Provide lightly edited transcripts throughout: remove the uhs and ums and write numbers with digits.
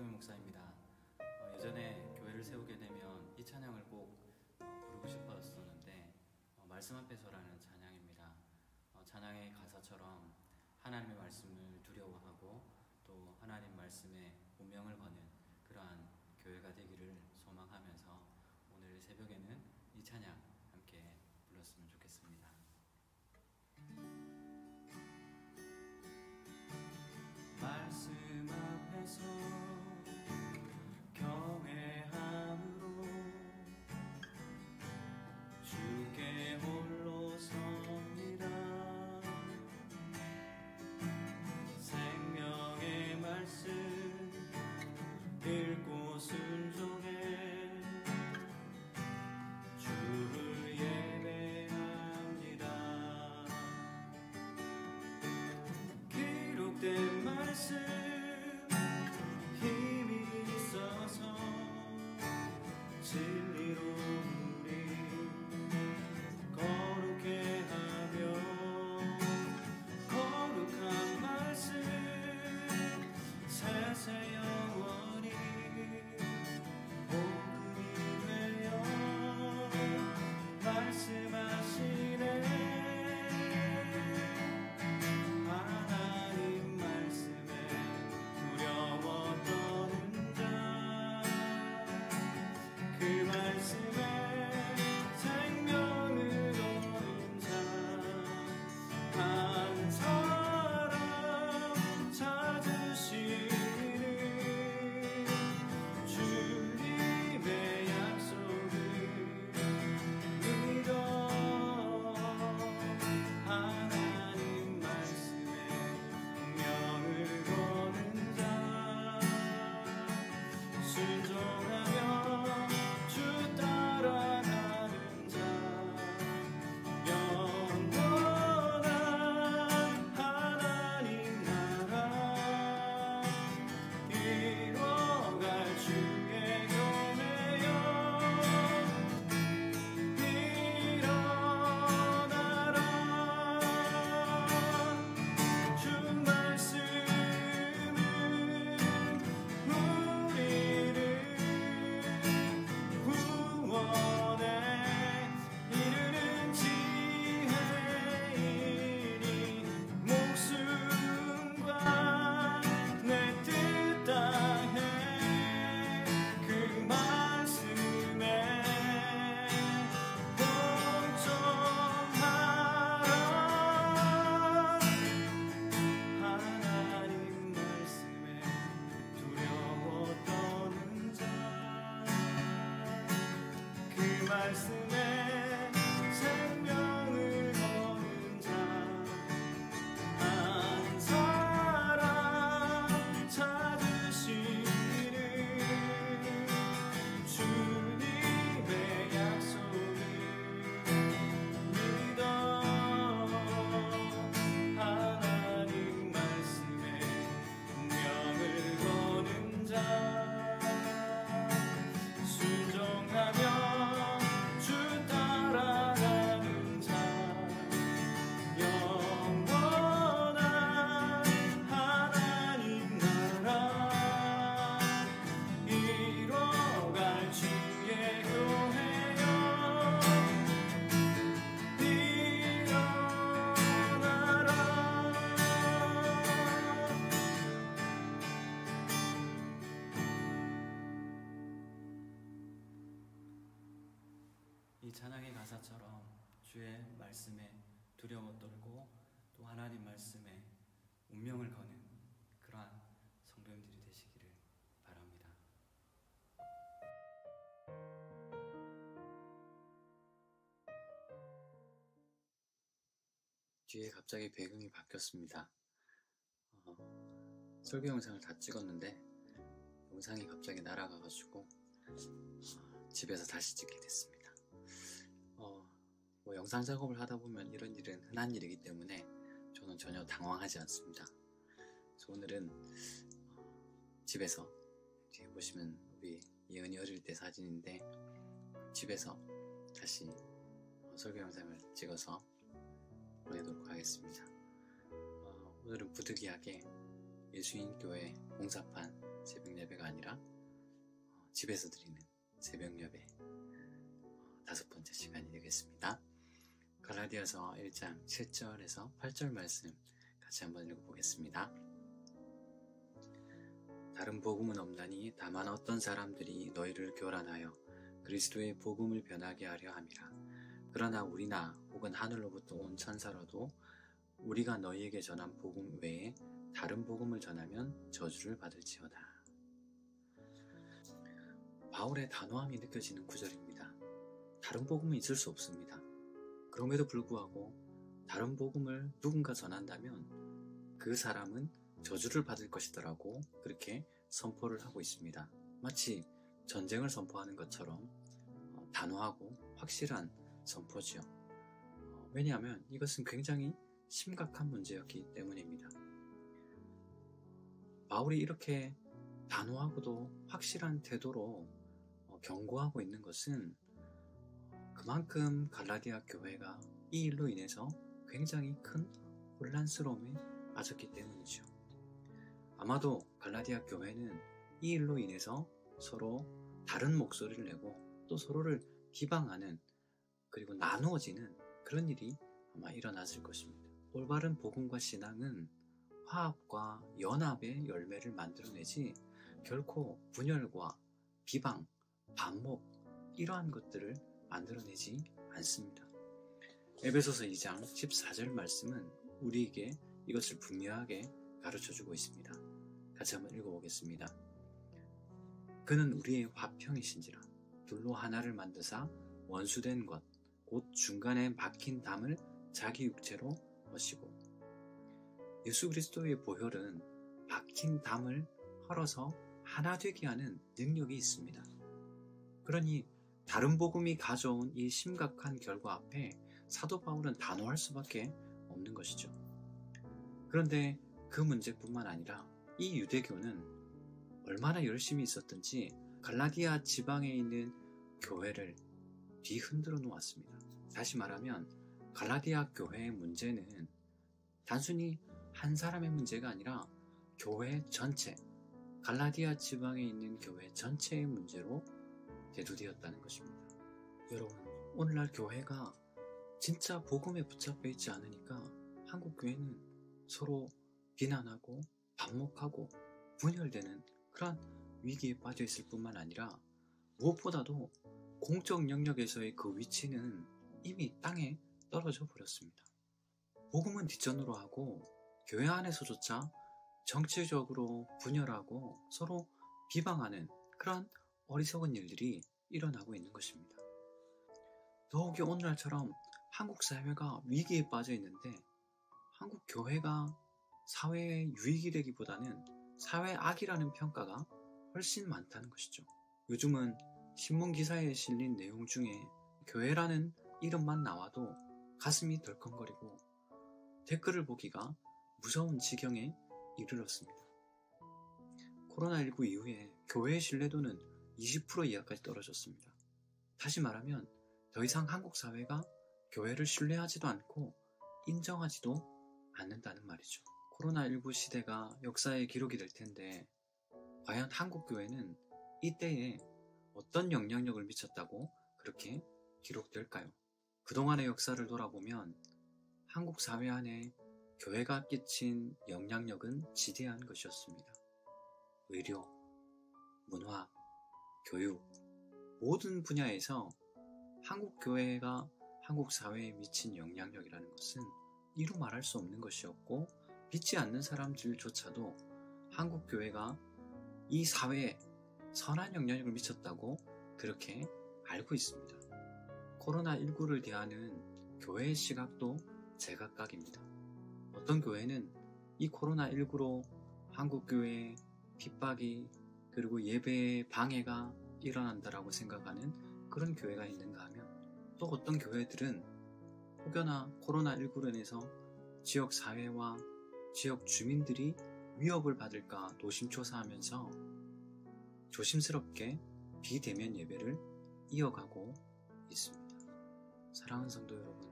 박종현 목사입니다. 예전에 교회를 세우게 되면 이 찬양을 꼭 부르고 싶었었는데 말씀 앞에서라는 찬양입니다. 찬양의 가사처럼 하나님의 말씀을 두려워하고 또 하나님 말씀에 운명을 거는 그러한 교회가 되기를 소망하면서 오늘 새벽에는 이 찬양 함께 불렀으면 좋겠습니다. 말씀 앞에서 경외함으로 주께 홀로 섭니다. 생명의 말씀 읽고 순종해 주를 예배합니다. 기록된 말씀 힘이 있어서 진리로 우리 거룩해 하며 거룩한 말씀 세세 영원히 복음이 되어 말씀하시네. 하나님 말씀에 두려워 떠는 자 그 말씀에 생명을 얻은 자 한 사람 찾으시는 주님의 약속을 믿어. 하나님 말씀에 운명을 거는 자 순종하며 주 따라가는 자 영원한 하나님 나라 이뤄갈 주의 교회여 일어나라. 주 말씀은 우리를 구원에 이르는 지혜이니 목숨과 내 뜻 다해 그 말씀에 복종하라. 하나님 말씀에 두려워 떠는 자 그 말씀에 생명을 거는 자 한 사람 찾으시는 주님의 약속을 믿어. 하나님 말씀에 운명을 거는 자 순종하며 주 따라가는 자 영원한 하나님 나라 이뤄갈 주의 교회여 일어나라. 이 찬양의 가사처럼 주의 말씀에 두려워 떨고 또 하나님 말씀에 운명을 거는 그러한 성도님들이 되시기를 바랍니다. 뒤에 갑자기 배경이 바뀌었습니다. 설교 영상을 다 찍었는데 영상이 갑자기 날아가가지고 집에서 다시 찍게 됐습니다. 영상 작업을 하다 보면 이런 일은 흔한 일이기 때문에 저는 전혀 당황하지 않습니다. 그래서 오늘은 집에서 뒤에 보시면 우리 예은이 어릴 때 사진인데 집에서 다시 설교 영상을 찍어서 보내도록 하겠습니다. 오늘은 부득이하게 예수인교회 봉사판 새벽 예배가 아니라 집에서 드리는 새벽 예배 5번째 시간이 되겠습니다. 갈라디아서 1장 7절에서 8절 말씀 같이 한번 읽어보겠습니다. 다른 복음은 없나니 다만 어떤 사람들이 너희를 교란하여 그리스도의 복음을 변하게 하려 함이라. 그러나 우리나 혹은 하늘로부터 온 천사라도 우리가 너희에게 전한 복음 외에 다른 복음을 전하면 저주를 받을지어다. 바울의 단호함이 느껴지는 구절입니다. 다른 복음은 있을 수 없습니다. 그럼에도 불구하고 다른 복음을 누군가 전한다면 그 사람은 저주를 받을 것이더라고 그렇게 선포를 하고 있습니다. 마치 전쟁을 선포하는 것처럼 단호하고 확실한 선포지요. 왜냐하면 이것은 굉장히 심각한 문제였기 때문입니다. 바울이 이렇게 단호하고도 확실한 태도로 경고하고 있는 것은 그만큼 갈라디아 교회가 이 일로 인해서 굉장히 큰 혼란스러움에 빠졌기 때문이죠. 아마도 갈라디아 교회는 이 일로 인해서 서로 다른 목소리를 내고 또 서로를 비방하는 그리고 나누어지는 그런 일이 아마 일어났을 것입니다. 올바른 복음과 신앙은 화합과 연합의 열매를 만들어내지 결코 분열과 비방, 반목 이러한 것들을 만들어내지 않습니다. 에베소서 2장 14절 말씀은 우리에게 이것을 분명하게 가르쳐주고 있습니다. 같이 한번 읽어보겠습니다. 그는 우리의 화평이신지라 둘로 하나를 만드사 원수된 것 곧 중간에 막힌 담을 자기 육체로 하시고. 예수 그리스도의 보혈은 막힌 담을 헐어서 하나 되게 하는 능력이 있습니다. 그러니 다른 복음이 가져온 이 심각한 결과 앞에 사도 바울은 단호할 수밖에 없는 것이죠. 그런데 그 문제뿐만 아니라 이 유대교는 얼마나 열심히 있었든지 갈라디아 지방에 있는 교회를 뒤흔들어 놓았습니다. 다시 말하면 갈라디아 교회의 문제는 단순히 한 사람의 문제가 아니라 교회 전체, 갈라디아 지방에 있는 교회 전체의 문제로 대두되었다는 것입니다. 여러분, 오늘날 교회가 진짜 복음에 붙잡혀 있지 않으니까 한국 교회는 서로 비난하고 반목하고 분열되는 그런 위기에 빠져 있을 뿐만 아니라 무엇보다도 공적 영역에서의 그 위치는 이미 땅에 떨어져 버렸습니다. 복음은 뒷전으로 하고 교회 안에서조차 정치적으로 분열하고 서로 비방하는 그런 어리석은 일들이 일어나고 있는 것입니다. 더욱이 오늘날처럼 한국 사회가 위기에 빠져 있는데 한국 교회가 사회에 유익이 되기보다는 사회 악이라는 평가가 훨씬 많다는 것이죠. 요즘은 신문 기사에 실린 내용 중에 교회라는 이름만 나와도 가슴이 덜컹거리고 댓글을 보기가 무서운 지경에 이르렀습니다. 코로나19 이후에 교회의 신뢰도는 20% 이하까지 떨어졌습니다. 다시 말하면 더 이상 한국 사회가 교회를 신뢰하지도 않고 인정하지도 않는다는 말이죠. 코로나19 시대가 역사의 기록이 될 텐데 과연 한국 교회는 이때에 어떤 영향력을 미쳤다고 그렇게 기록될까요? 그동안의 역사를 돌아보면 한국 사회 안에 교회가 끼친 영향력은 지대한 것이었습니다. 의료, 문화, 교육, 모든 분야에서 한국 교회가 한국 사회에 미친 영향력이라는 것은 이루 말할 수 없는 것이었고 믿지 않는 사람들조차도 한국 교회가 이 사회에 선한 영향력을 미쳤다고 그렇게 알고 있습니다. 코로나19를 대하는 교회의 시각도 제각각입니다. 어떤 교회는 이 코로나19로 한국 교회에 핍박이 그리고 예배의 방해가 일어난다라고 생각하는 그런 교회가 있는가 하면 또 어떤 교회들은 혹여나 코로나19로 인해서 지역 사회와 지역 주민들이 위협을 받을까 노심초사하면서 조심스럽게 비대면 예배를 이어가고 있습니다. 사랑하는 성도 여러분,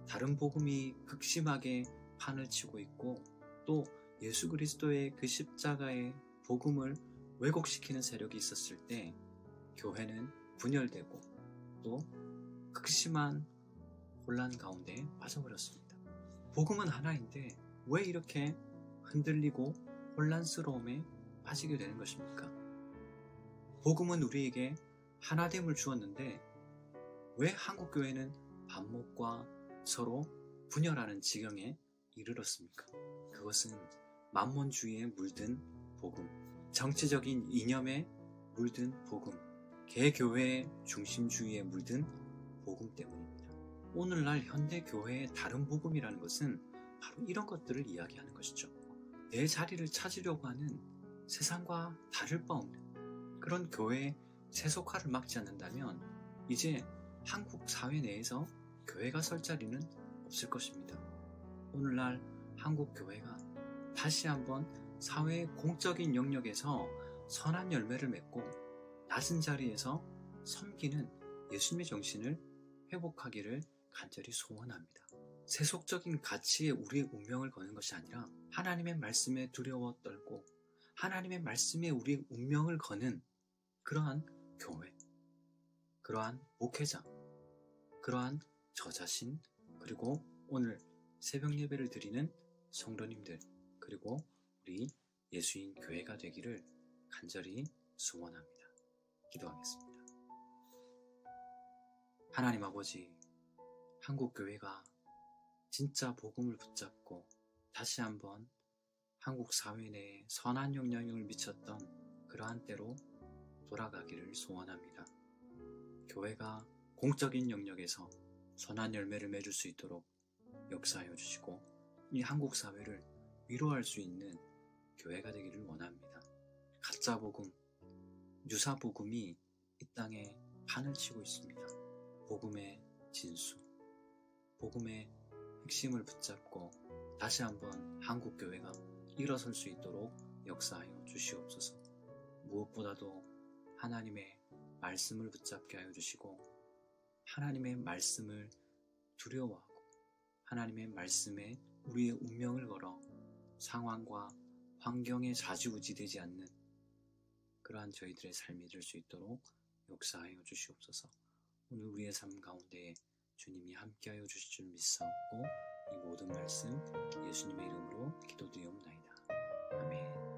다른 복음이 극심하게 판을 치고 있고 또 예수 그리스도의 그 십자가의 복음을 왜곡시키는 세력이 있었을 때 교회는 분열되고 또 극심한 혼란 가운데 빠져버렸습니다. 복음은 하나인데 왜 이렇게 흔들리고 혼란스러움에 빠지게 되는 것입니까? 복음은 우리에게 하나됨을 주었는데 왜 한국교회는 반목과 서로 분열하는 지경에 이르렀습니까? 그것은 만몬주의에 물든 복음, 정치적인 이념에 물든 복음, 개교회의 중심주의에 물든 복음 때문입니다. 오늘날 현대 교회의 다른 복음이라는 것은 바로 이런 것들을 이야기하는 것이죠. 내 자리를 찾으려고 하는 세상과 다를 바 없는 그런 교회의 세속화를 막지 않는다면 이제 한국 사회 내에서 교회가 설 자리는 없을 것입니다. 오늘날 한국 교회가 다시 한번 사회의 공적인 영역에서 선한 열매를 맺고 낮은 자리에서 섬기는 예수님의 정신을 회복하기를 간절히 소원합니다. 세속적인 가치에 우리의 운명을 거는 것이 아니라 하나님의 말씀에 두려워 떨고 하나님의 말씀에 우리의 운명을 거는 그러한 교회, 그러한 목회자, 그러한 저 자신, 그리고 오늘 새벽 예배를 드리는 성도님들, 그리고 우리 예수인 교회가 되기를 간절히 소원합니다. 기도하겠습니다. 하나님 아버지, 한국 교회가 진짜 복음을 붙잡고 다시 한번 한국 사회 내에 선한 영향력을 미쳤던 그러한 때로 돌아가기를 소원합니다. 교회가 공적인 영역에서 선한 열매를 맺을 수 있도록 역사하여 주시고 이 한국 사회를 위로할 수 있는 교회가 되기를 원합니다. 가짜 복음, 유사 복음이 이 땅에 판을 치고 있습니다. 복음의 진수, 복음의 핵심을 붙잡고 다시 한번 한국 교회가 일어설 수 있도록 역사하여 주시옵소서. 무엇보다도 하나님의 말씀을 붙잡게 하여 주시고 하나님의 말씀을 두려워하고 하나님의 말씀에 우리의 운명을 걸어 상황과 환경에 좌지우지되지 않는 그러한 저희들의 삶이 될 수 있도록 역사하여 주시옵소서. 오늘 우리의 삶 가운데 주님이 함께하여 주실 줄 믿사옵고 이 모든 말씀 예수님의 이름으로 기도드리옵나이다. 아멘.